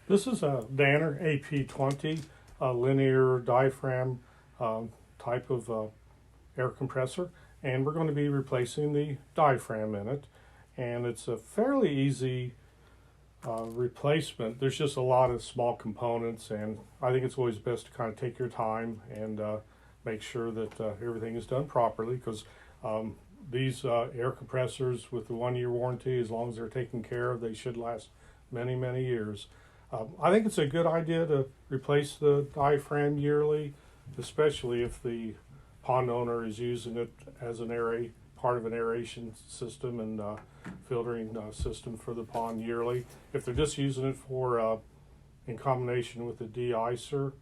This is a Danner AP-20 linear diaphragm type of air compressor, and we're going to be replacing the diaphragm in it. And it's a fairly easy replacement. There's just a lot of small components, and I think it's always best to kind of take your time and make sure that everything is done properly, because these air compressors with the 1-year warranty, as long as they're taken care of, they should last many, many years. I think it's a good idea to replace the diaphragm yearly, especially if the pond owner is using it as an part of an aeration system and filtering system for the pond yearly. If they're just using it for, in combination with the de-icer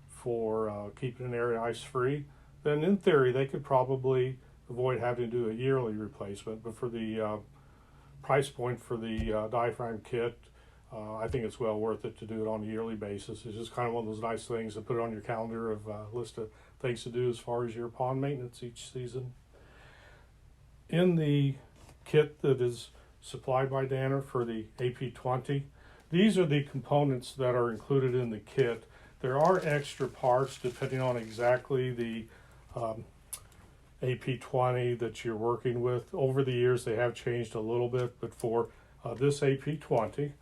for keeping an area ice free, then in theory they could probably avoid having to do a yearly replacement. But for the price point for the diaphragm kit, I think it's well worth it to do it on a yearly basis. It's just kind of one of those nice things to put it on your calendar of a list of things to do as far as your pond maintenance each season. In the kit that is supplied by Danner for the AP-20, these are the components that are included in the kit. There are extra parts depending on exactly the AP-20 that you're working with. Over the years they have changed a little bit, but for this AP-20,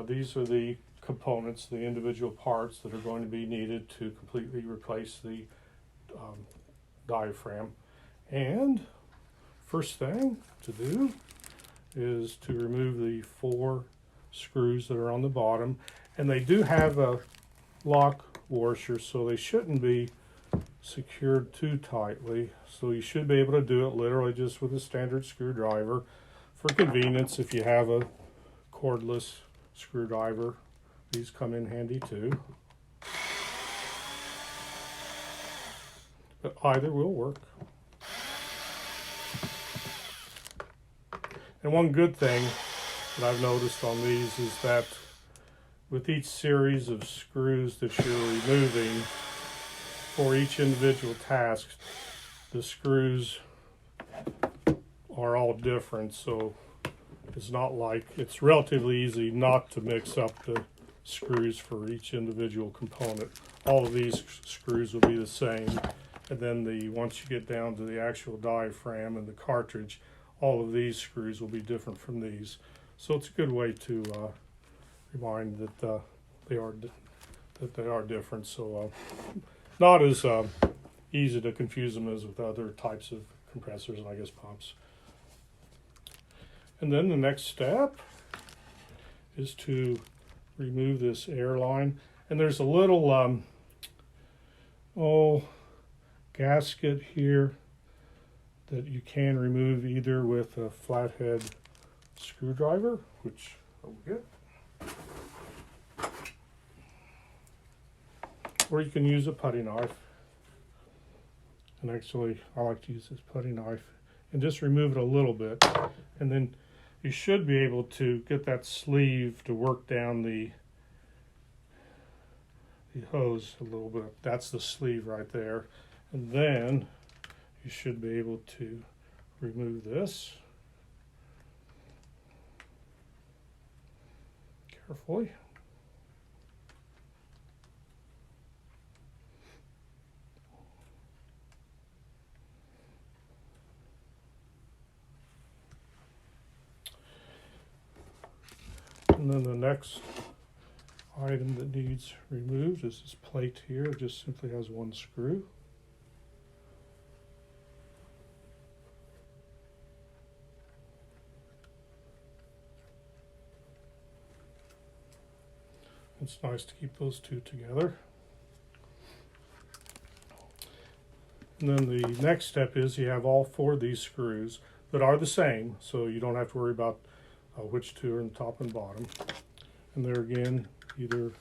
these are the components, the individual parts that are going to be needed to completely replace the diaphragm. And first thing to do is to remove the 4 screws that are on the bottom. And they do have a lock washer, so they shouldn't be secured too tightly. So you should be able to do it literally just with a standard screwdriver. For convenience, if you have a cordless screwdriver, these come in handy too. But either will work. And one good thing that I've noticed on these is that with each series of screws that you're removing for each individual task, the screws are all different, so it's not like, it's relatively easy not to mix up the screws for each individual component. All of these screws will be the same, and then once you get down to the actual diaphragm and the cartridge, all of these screws will be different from these. So it's a good way to remind that they are different. So not as easy to confuse them as with other types of compressors and I guess pumps. And then the next step is to remove this air line. And there's a little gasket here that you can remove either with a flathead screwdriver, which I will get, or you can use a putty knife. And actually, I like to use this putty knife and just remove it a little bit. And then you should be able to get that sleeve to work down the hose a little bit. That's the sleeve right there. And then you should be able to remove this carefully. And then the next item that needs removed is this plate here. It just simply has 1 screw. It's nice to keep those 2 together. And then the next step is you have all 4 of these screws that are the same, so you don't have to worry about which 2 are in the top and bottom. And they're again either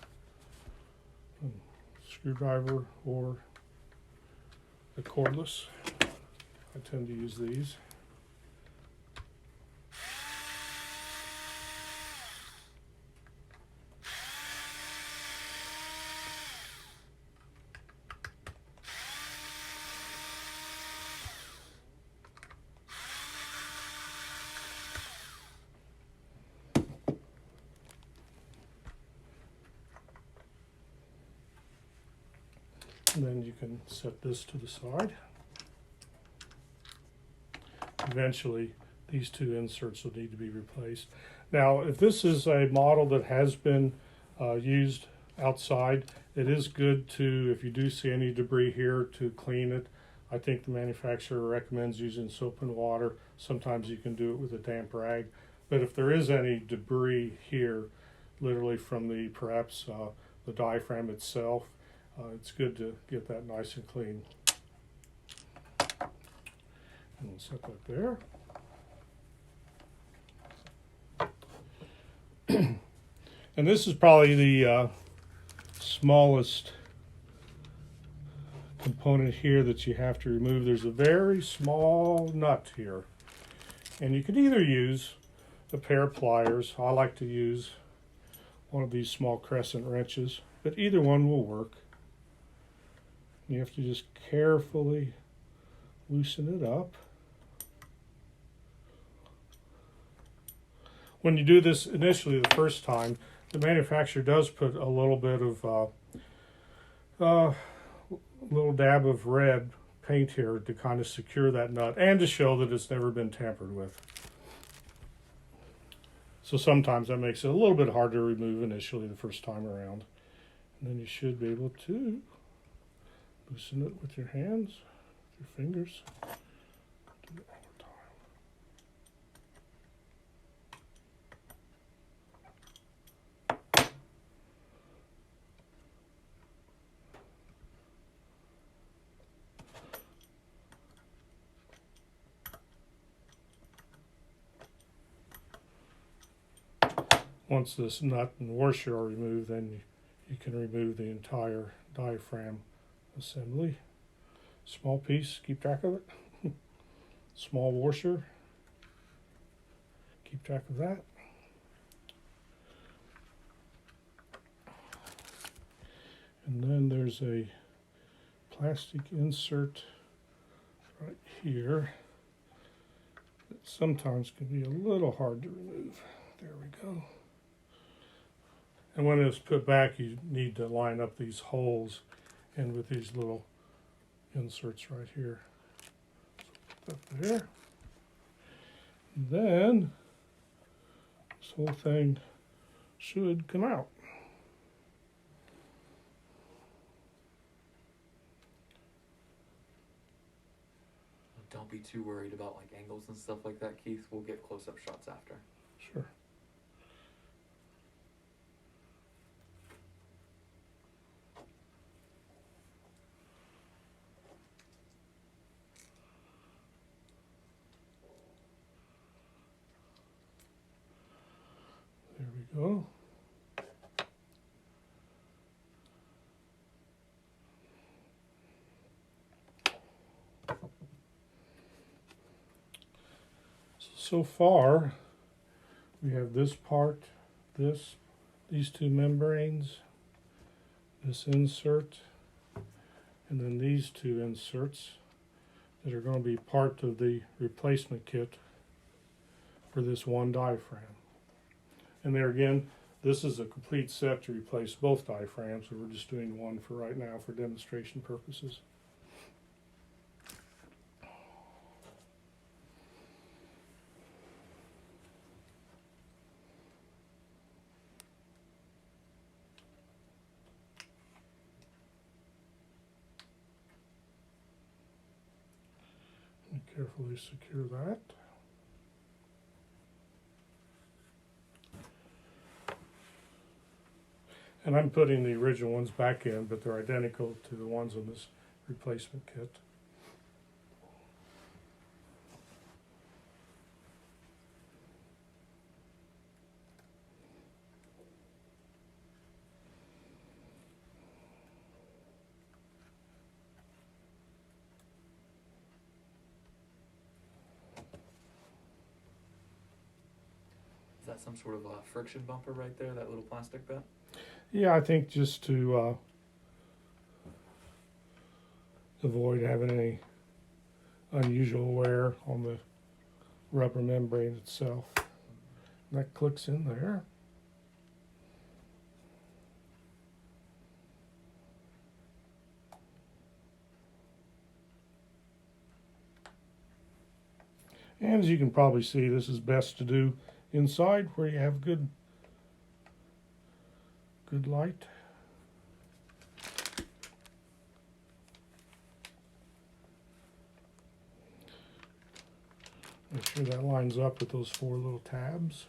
a screwdriver or a cordless. I tend to use these. And then you can set this to the side. Eventually, these two inserts will need to be replaced. Now, if this is a model that has been used outside, it is good to, if you do see any debris here, to clean it. I think the manufacturer recommends using soap and water. Sometimes you can do it with a damp rag. But if there is any debris here, literally from the perhaps the diaphragm itself, it's good to get that nice and clean. And we'll set that there. And this is probably the smallest component here that you have to remove. There's a very small nut here. And you can either use a pair of pliers. I like to use one of these small crescent wrenches, but either one will work. You have to just carefully loosen it up. When you do this initially the first time, the manufacturer does put a little bit of little dab of red paint here to kind of secure that nut and to show that it's never been tampered with. So sometimes that makes it a little bit hard to remove initially the first time around. And then you should be able to loosen it with your hands, your fingers. Do it one more time. Once this nut and washer are removed, then you can remove the entire diaphragm assembly. Small piece, keep track of it. Small washer, keep track of that. And then there's a plastic insert right here that sometimes can be a little hard to remove. There we go. And when it's put back, you need to line up these holes in with these little inserts right here. So put that there. And then this whole thing should come out. Don't be too worried about like angles and stuff like that, Keith. We'll get close-up shots after. Sure. There we go. So far, we have this part, these two membranes, this insert, and then these two inserts that are going to be part of the replacement kit for this one diaphragm. And there again, this is a complete set to replace both diaphragms, so we're just doing one for right now for demonstration purposes. Carefully secure that. And I'm putting the original ones back in, but they're identical to the ones on this replacement kit. Is that some sort of a friction bumper right there, that little plastic bit? Yeah, I think just to avoid having any unusual wear on the rubber membrane itself. And that clicks in there. And as you can probably see, this is best to do inside where you have good light. Make sure that lines up with those 4 little tabs.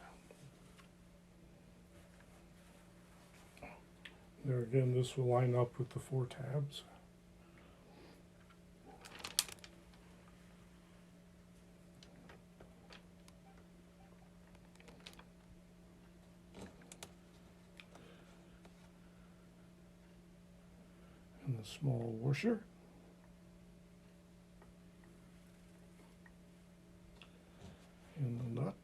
There again, this will line up with the 4 tabs. And the small washer. And the nut.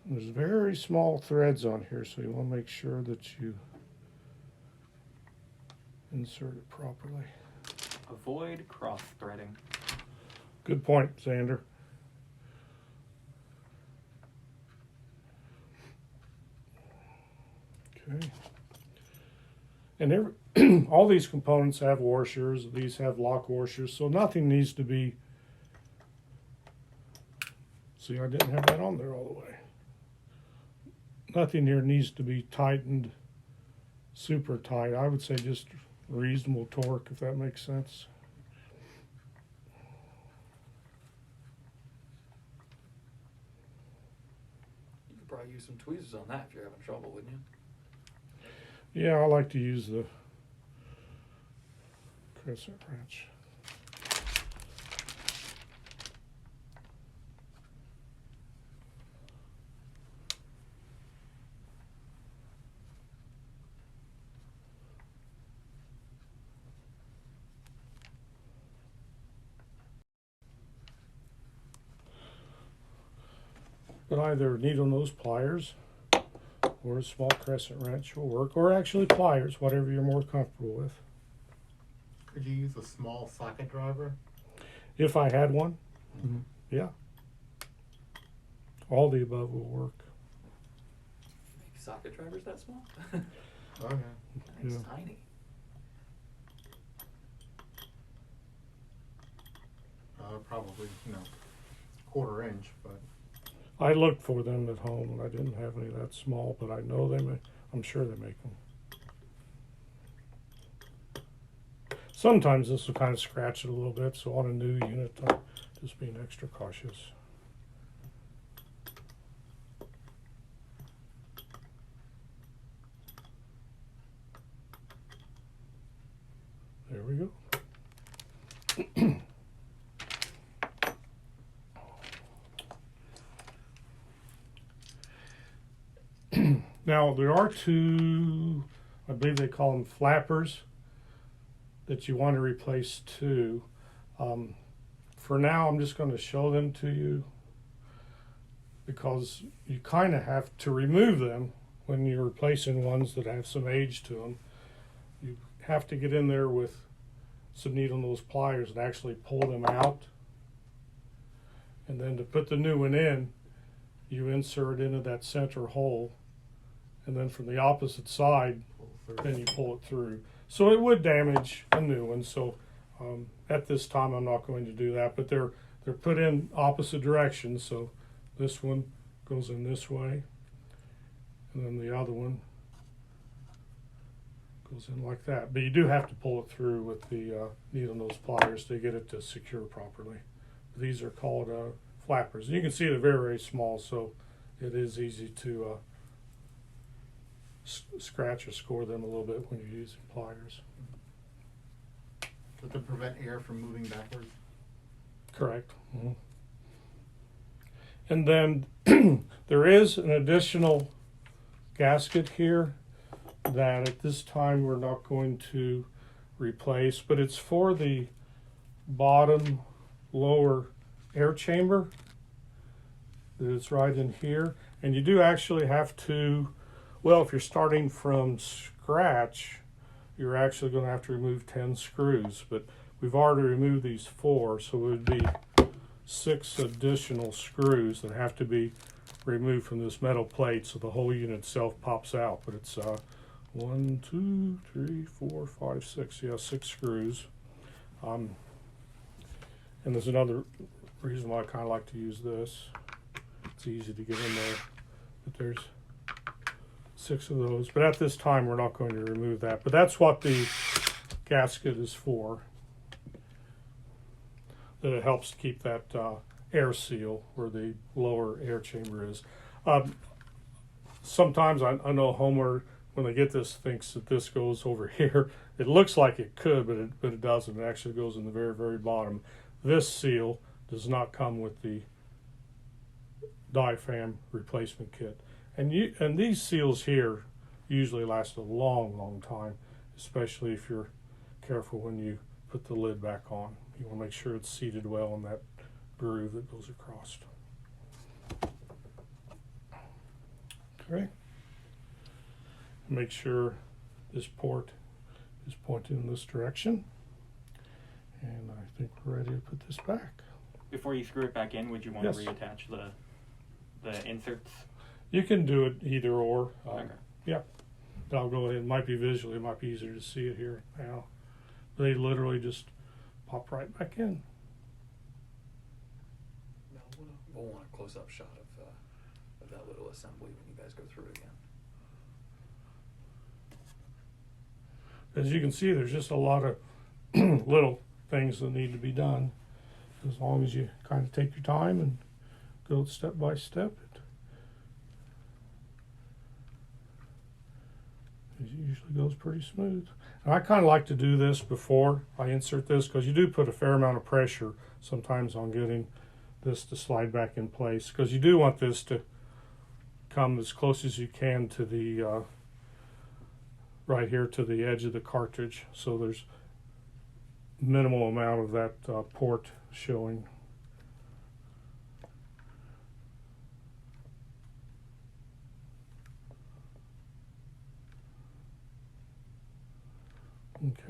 And there's very small threads on here, so you want to make sure that you insert it properly. Avoid cross-threading. Good point, Xander. Okay. And all these components have washers. These have lock washers, so nothing needs to be. See, I didn't have that on there all the way. Nothing here needs to be tightened super tight. I would say just reasonable torque, if that makes sense. You could probably use some tweezers on that if you're having trouble, wouldn't you? Yeah, I like to use the crescent wrench. But either needle nose pliers or a small crescent wrench will work, or actually pliers, whatever you're more comfortable with. Could you use a small socket driver? If I had one, yeah. All the above will work. Make socket drivers that small? Okay. It's Yeah. tiny. Probably, 1/4 inch, but I looked for them at home and I didn't have any that small, but I know they make, I'm sure they make them. Sometimes this will kind of scratch it a little bit, so on a new unit, I'm just being extra cautious. There we go. Now, there are 2, I believe they call them flappers, that you want to replace too. For now, I'm just going to show them to you because you kind of have to remove them when you're replacing ones that have some age to them. You have to get in there with some needle nose pliers and actually pull them out. And then to put the new one in, you insert into that center hole. And then from the opposite side, then you pull it through. So it would damage a new one. So at this time, I'm not going to do that. But they're put in opposite directions. So this one goes in this way, and then the other one goes in like that. But you do have to pull it through with the needle nose pliers to get it to secure properly. These are called flappers. And you can see they're very, very small, so it is easy to scratch or score them a little bit when you're using pliers. to prevent air from moving backwards. Correct. Mm-hmm. And then there is an additional gasket here that at this time we're not going to replace, but it's for the bottom lower air chamber. It's right in here. And you do actually have to, well, if you're starting from scratch, you're actually going to have to remove 10 screws, but we've already removed these 4, so it would be 6 additional screws that have to be removed from this metal plate so the whole unit itself pops out. But it's 1, 2, 3, 4, 5, 6, yeah, 6 screws. And And there's another reason why I kind of like to use this. It's easy to get in there, but there's 6 of those. But at this time, we're not going to remove that. But that's what the gasket is for. That it helps to keep that air seal where the lower air chamber is. Sometimes I know a homeowner, when they get this, thinks that this goes over here. It looks like it could, but it doesn't. It actually goes in the very, very bottom. This seal does not come with the diaphragm replacement kit. And these seals here usually last a long, long time, especially if you're careful when you put the lid back on. You want to make sure it's seated well in that groove that goes across. Okay. Make sure this port is pointed in this direction. And I think we're ready to put this back. Before you screw it back in, would you want Yes. to reattach the inserts? You can do it either or. Okay. Yeah. But I'll go ahead. It might be visually, it might be easier to see it here now. They literally just pop right back in. No, we'll want a close-up shot of that little assembly when you guys go through it again. As you can see, there's just a lot of little things that need to be done. As long as you kind of take your time and go step by step, it usually goes pretty smooth. And I kind of like to do this before I insert this because you do put a fair amount of pressure sometimes on getting this to slide back in place, because you do want this to come as close as you can to the right here to the edge of the cartridge, so there's minimal amount of that port showing.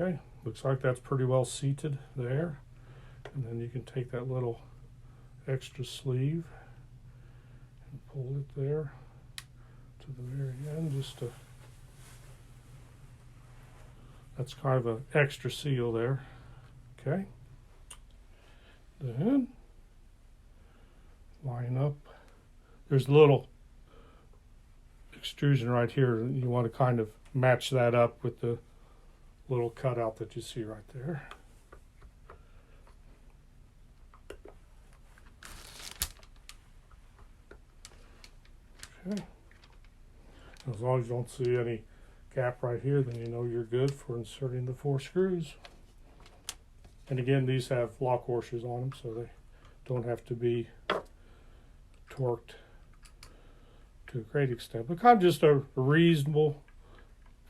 Okay, looks like that's pretty well seated there. And then you can take that little extra sleeve and pull it there to the very end, just to, that's kind of an extra seal there. Okay. Then line up. There's a little extrusion right here. You want to kind of match that up with the little cutout that you see right there. Okay. As long as you don't see any gap right here, then you know you're good for inserting the 4 screws. And again, these have lock washers on them, so they don't have to be torqued to a great extent. But kind of just a reasonable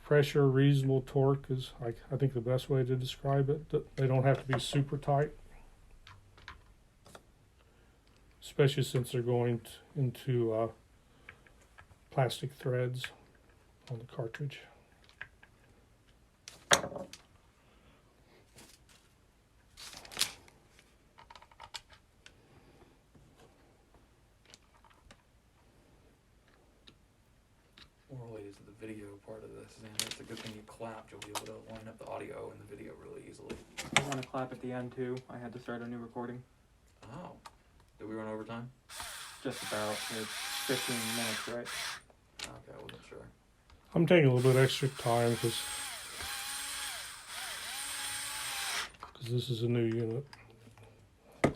pressure, reasonable torque is, I think, the best way to describe it. They don't have to be super tight, especially since they're going into plastic threads on the cartridge. More related to the video part of this, and it's a good thing you clapped. You'll be able to line up the audio and the video really easily. I want to clap at the end too. I had to start a new recording. Oh. Did we run over time? Just about. It's 15 minutes, right? Okay, I wasn't sure. I'm taking a little bit extra time because this is a new unit. Make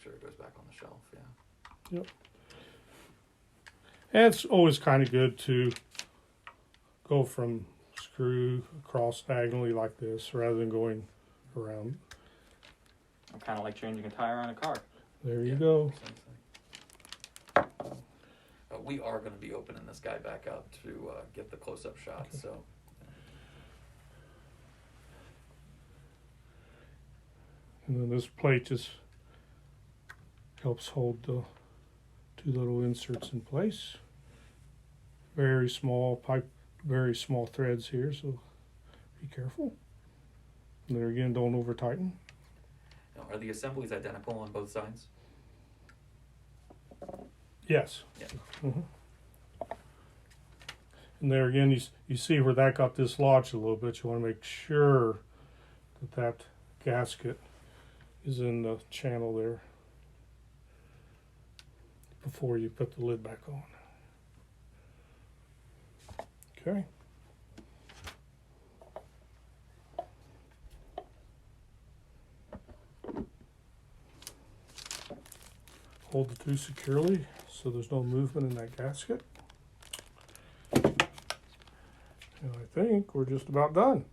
sure it goes back on the shelf, yeah. Yep. And it's always kind of good to go from screw across diagonally like this rather than going around. I'm kind of like changing a tire on a car. There you go. Same thing. We are going to be opening this guy back up to get the close-up shot, Okay. so. And then this plate just helps hold the 2 little inserts in place. Very small pipe, very small threads here, so be careful. And there again, don't over tighten. Now, are the assemblies identical on both sides? Yes. Yeah. Mhm. And there again, you see where that got dislodged a little bit. You want to make sure that that gasket is in place. is in the channel there before you put the lid back on. Okay. Hold the two securely so there's no movement in that gasket. And I think we're just about done.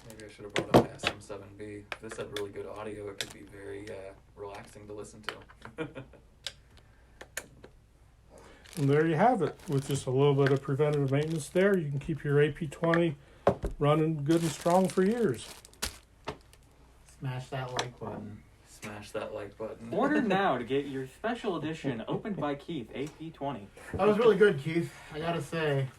Maybe I should have brought up the SM7B. If this had really good audio, it could be very relaxing to listen to. And there you have it. With just a little bit of preventative maintenance there, you can keep your AP-20 running good and strong for years. Smash that like button. Smash that like button. Order now to get your special edition opened by Keith AP-20. That was really good, Keith. I gotta say.